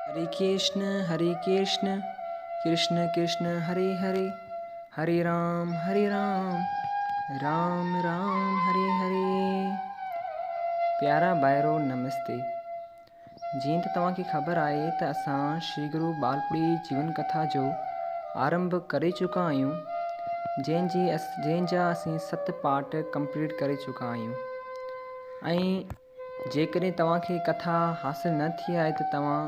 हरे कृष्ण कृष्ण कृष्ण हरे हरे, हरे राम राम राम हरे हरे। प्यारा भाइरो नमस्ते। जीअं त तव्हांखे ख़बर आहे त असां श्री गुरु बालपुड़ी जीवन कथा जो आरंभ करे चुका आहियूं, जंहिंजा असीं 7 पार्ट कंप्लीट करे चुका आहियूं। ऐं जेकॾहिं तव्हांखे कथा हासिलु न थी आहे त तव्हां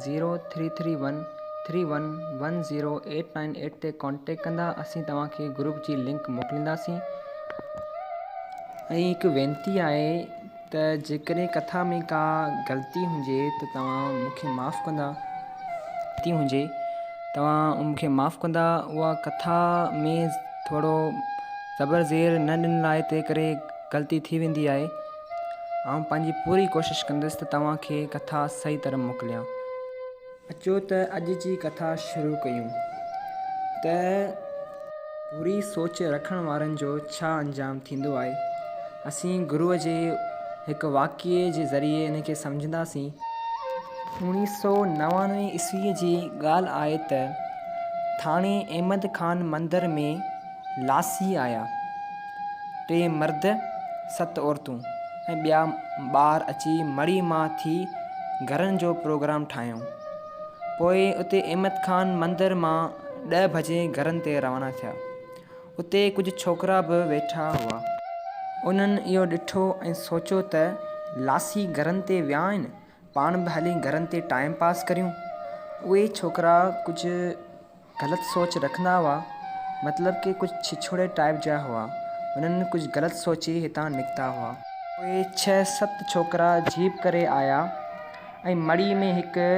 0331311089 ते कॉन्टेक्ट कंदा। असीं तव्हांखे ग्रुप जी लिंक मोकिलींदासीं। ऐं हिकु वेनती आहे त जेकॾहिं कथा में का ग़लती हुजे त तव्हां मूंखे माफ़ु कंदा। उहा कथा में थोरो ज़बर ज़ेर न ॾिनल आहे, तंहिं करे ग़लती थी वेंदी आहे। ऐं पंहिंजी पूरी कोशिशि कंदुसि त तव्हांखे कथा सही तरह मोकिलियां। अचो त अॼु जी कथा शुरू कयूं त पूरी सोच रखण वारनि जो छा अंजाम थींदो आहे। असीं गुरुअ जे हिकु वाक़िए जे ज़रिए इनखे सम्झंदासीं। 1999 ईस्वीअ जी ॻाल्हि आहे त थाणे अहमद खान मंदर में लासी आया। 3 मर्द 7 औरतूं ऐं ॿिया ॿार अची मड़ी मां थी घरनि जो प्रोग्राम ठाहियूं। पोइ उते अहमद खान मंदर मां 10 बजे घरनि ते रवाना थिया। उते कुझु छोकिरा बि वेठा हुआ। उन्हनि इहो ॾिठो ऐं सोचियो त लासी घरनि ते विया आहिनि, पाण बि हली घरनि ते टाइम पास करियूं। उहे छोकिरा कुझु ग़लति सोच रखंदा हुआ, मतिलबु कि कुझु छिछोड़े टाइप जा हुआ। उन्हनि कुझु ग़लति सोचे हितां निकिता हुआ। उहे 6-7 छोकिरा जीप करे आया ऐं मड़ी में हिकु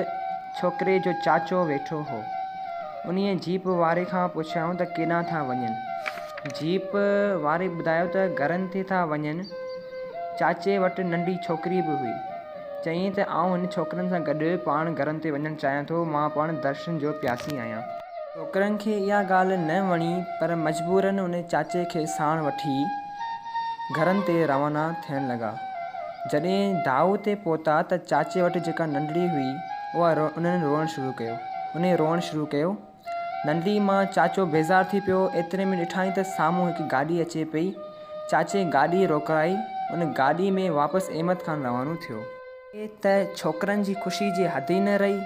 छोकिरे जो चाचो वेठो हो। उन्हीअ जीप वारे खां पुछियऊं त केॾांहुं था वञनि। जीप वारे ॿुधायो त घरनि ते था वञनि। चाचे वटि नंढी छोकिरी बि हुई। चयईं त आउं हिन छोकिरनि सां गॾु पाण घरनि ते वञणु चाहियां थो, मां पाण दर्शन जो प्यासी आहियां। छोकिरनि खे इहा ॻाल्हि न वणी, पर मजबूरन उन चाचे खे साण वठी घरनि ते रवाना थियण लॻा। जॾहिं दाव ते पहुता त चाचे वटि जेका नंढड़ी हुई उन्हनि रोअणु शुरू कयो। नंढड़ी मां चाचो बेज़ार थी पियो। एतिरे में ॾिठाई त साम्हूं हिकु गाॾी अचे पई। चाचे गाॾी रोकाई, उन गाॾी में वापसि अहमद खान रवानो थियो। त छोकिरनि जी ख़ुशी जी हद ई न रही।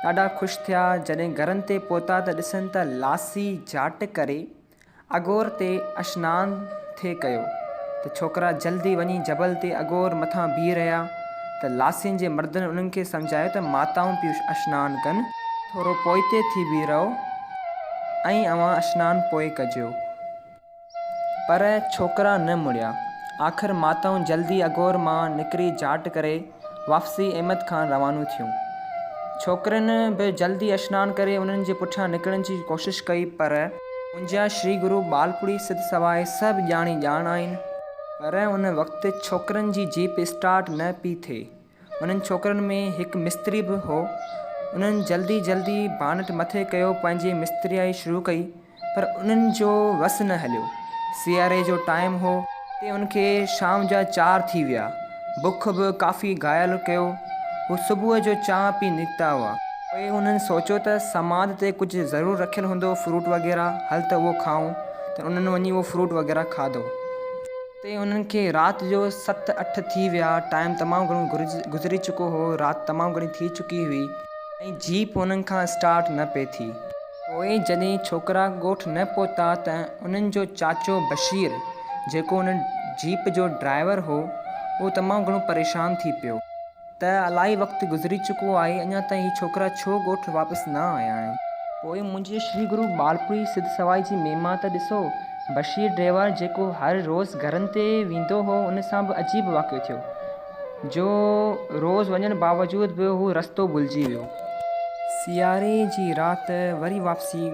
ॾाढा ख़ुशि थिया। जॾहिं घरनि ते पहुता त ॾिसनि त लासी जाट करे अगोर ते सनानु थिए कयो। त छोकिरा जल्दी वञी जबल ते अगोर मथां बीह रहिया। त लासियुनि जे मर्दनि उन्हनि खे सम्झायो त माताऊं पियूं सनानु कनि, थोरो पोइते थी बीह रहो ऐं अव्हां सनानु पोइ कजो। पर छोकिरा न मुड़िया। आख़िर माताऊं जल्दी अगोर मां निकिरी जाट करे वापसी अहमद खान रवानो थियूं। छोकिरनि बि जल्दी सनानु करे उन्हनि जे पुठियां निकिरण जी कोशिशि कई, पर मुंहिंजा श्री गुरु बालपुड़ी सिद्ध सवाइ सभु ॼाणी ॼाण आहिनि। पर उन वक़्तु छोकिरनि जी जीप स्टार्ट न पई थिए। उन्हनि छोकिरनि में हिकु मिस्त्री बि हो। उन्हनि जल्दी बानट मथे कयो, पंहिंजी मिस्त्रियाई शुरू कई, पर उन्हनि जो वस न हलियो। सियारे जो टाइम हो ते उनखे शाम जा 4 थी विया। बुख बि काफ़ी घायल कयो। हू सुबुह जो चांहि पी निकिता हुआ। पोइ उन्हनि सोचियो त समाध ते कुझु ज़रूरु रखियलु हूंदो, फ्रूट वग़ैरह, हल त उहो खाऊं। त उन्हनि वञी उहो फ्रूट वग़ैरह खाधो। ते उन्हनि खे राति जो 7-8 थी विया। टाइम तमामु घणो गुज़री चुको हो। राति तमामु घणी थी चुकी हुई ऐं जीप उन्हनि खां स्टार्ट न पई थी। पोइ जॾहिं छोकिरा ॻोठ न पहुता त उन्हनि जो चाचो बशीर, जेको उन जीप जो ड्राइवर हो, उहो तमामु घणो परेशान थी पियो त इलाही वक़्तु गुज़री चुको आहे, अञा ताईं हीअ छोकिरा छो ॻोठ वापसि न आया आहिनि। पोइ मुंहिंजे श्री गुरु बालपुड़ी सिद्ध सवाइ जी महिमा त ॾिसो। बशीर ड्राइवर जेको हर रोज़ु घरनि ते वेंदो हो, उन सां बि अजीब वाक़ियो थियो, जो रोज़ु वञण बावजूद बि हू रस्तो भुलिजी वियो। सियारे जी राति वरी वापसी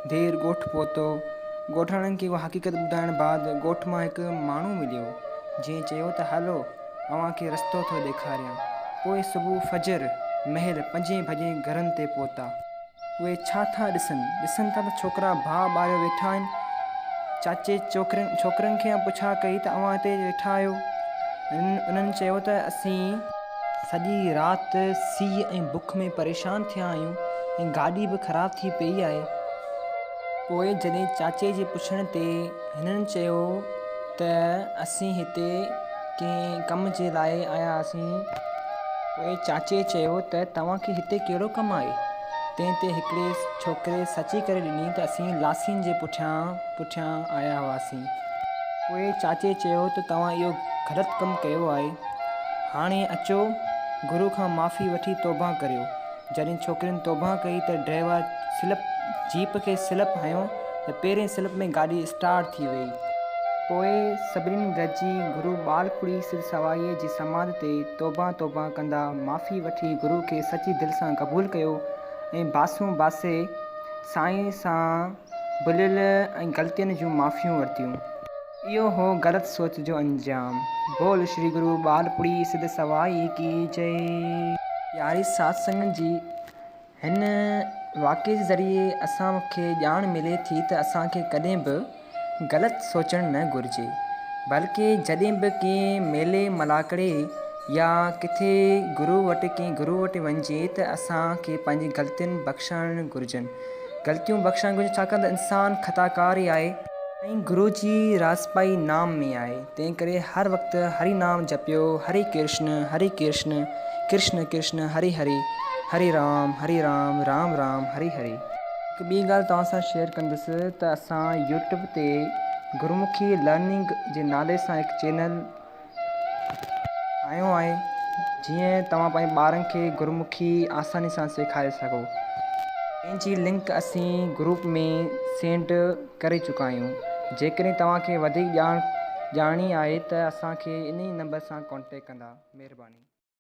देरि ॻोठ पहुतो। ॻोठाणनि खे उहा हक़ीक़त ॿुधाइण बाद ॻोठ मां हिकु माण्हू मिलियो, जंहिं चयो त हलो अव्हांखे रस्तो थो ॾेखारियां। पोइ सुबुह फजर महल 5 बजे घरनि ते पहुता। उहे छा था ॾिसनि था त छोकिरा भाउ ॿारियो वेठा आहिनि। चाचे छोकिरनि खे पुछा कई त अव्हां हिते वेठा आहियो। उन्हनि चयो त असीं सॼी राति सीउ ऐं बुख में परेशान थिया आहियूं ऐं गाॾी बि ख़राबु थी पई आहे। पोइ जॾहिं चाचे जे पुछण ते हिननि चयो त असीं हिते कंहिं कम जे लाइ आया हुआसीं। पोइ चाचे चयो त तव्हांखे हिते कहिड़ो कमु आहे? तंहिं ते हिकिड़े छोकिरे सची करे ॾिनी त असीं लासियुनि जे पुठियां आया हुआसीं। पोइ चाचे चयो त तव्हां इहो ग़लति कमु कयो आहे, हाणे अचो गुरू खां माफ़ी वठी तौबा करियो। जॾहिं छोकिरियुनि तौबा कई त ड्राइवर जीप खे स्लिप हयो त पहिरें स्लिप में गाॾी स्टार्ट थी वई। पोइ सभिनीनि गॾिजी गुरू बालपुरी सिद्ध सवाईअ जी समाधि ते तौबा कंदा माफ़ी वठी गुरू खे सची दिलि सां क़बूलु कयो ऐं बासूं बासे साईं सां भुलियल ऐं ग़लतियुनि जूं माफ़ियूं वरितियूं। इहो हो ग़लति सोच जो अंजाम। बोल श्री गुरू बालपुरी सिद्ध सवाई की जय। प्यारी सत्संग जी हिन वाक़े जे ज़रिए असांखे ॼाण मिले थी त असांखे कॾहिं बि ग़लति सोचणु न घुरिजे, बल्कि जॾहिं बि कंहिं मेले मलाकड़े या किथे गुरू वटि वञिजे त असांखे पंहिंजी ग़लतियुनि बख़्शणु घुरिजनि। ग़लतियूं बख़्शणु घुरिजनि छाकाणि त इंसानु ख़ताकार ई आहे ऐं गुरू जी रासपाई नाम में आहे। तंहिं करे हर वक़्तु हरि नाम जपियो, हरे कृष्ण कृष्ण कृष्ण हरे हरे, हरे राम राम राम हरे हरे। हिकु ॿी ॻाल्हि तव्हां सां शेयर कंदुसि त असां यूट्यूब ते गुरुमुखी लर्निंग जे नाले सां हिकु चैनल ठाहियो आहे, जीअं तव्हां पंहिंजे ॿारनि खे गुरुमुखी आसानी सां सेखारे सघो। जंहिंजी लिंक असीं ग्रुप में सेंड करे चुका आहियूं। जेकॾहिं तव्हांखे वधीक ॼाण ॼाणणी आहे त असांखे इन ई नंबर सां कॉन्टेक्ट कंदा। महिरबानी।